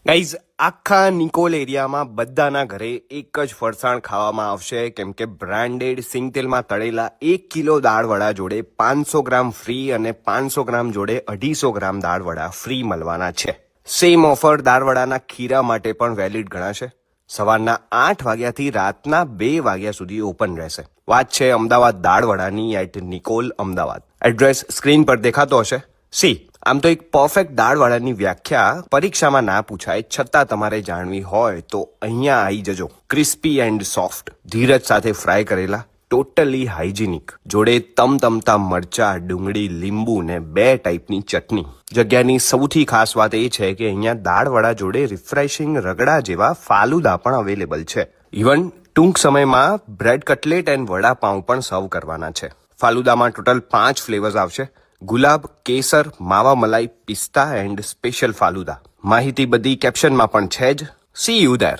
Guys, આખા નિકોલ એરિયામાં બધાના ઘરે એક જ ફરસાણ ખાવામાં આવશે, કેમ કે બ્રાન્ડેડ સિંગતેલમાં તળેલા 1 કિલો દાળવડા જોડે 500 ગ્રામ ફ્રી અને 500 ગ્રામ જોડે 250 ગ્રામ દાળવડા ફ્રી મળવાના છે. સેમ ઓફર દાળવડાના ખીરા માટે પણ વેલિડ ગણાશે. સવારના 8 વાગ્યાથી રાતના 2 વાગ્યા સુધી ઓપન રહેશે. વાત છે અમદાવાદ દાળવડાની at Nikol, Ahmedabad. Address screen પર દેખાતો હશે. સી, આમ તો એક પરફેક્ટ દાળવડાની વ્યાખ્યા પરીક્ષામાં ના પૂછાય, છતાં તમારે જાણવી હોય તો અહીંયા આવી જજો. ક્રિસ્પી એન્ડ સોફ્ટ, ધીરજ સાથે ફ્રાય કરેલા, ટોટલી હાઇજીનિક, જોડે તમતમતા મરચા, ડુંગળી, લીંબુ ને 2 ટાઈપની ચટણી. જગ્યાની સૌથી ખાસ વાત એ છે કે અહીંયા દાળવડા જોડે રિફ્રેશિંગ રગડા જેવા ફાલુદા પણ અવેલેબલ છે. ઇવન ટૂંક સમયમાં બ્રેડ કટલેટ એન્ડ વડાપાઉં પણ સર્વ કરવાના છે. ફાલુદામાં ટોટલ 5 ફ્લેવર્સ આવશે: ગુલાબ, કેસર, માવા મલાઈ, પિસ્તા એન્ડ સ્પેશિયલ ફાલુદા. માહિતી બધી કેપ્શનમાં પણ છે જ. C you there.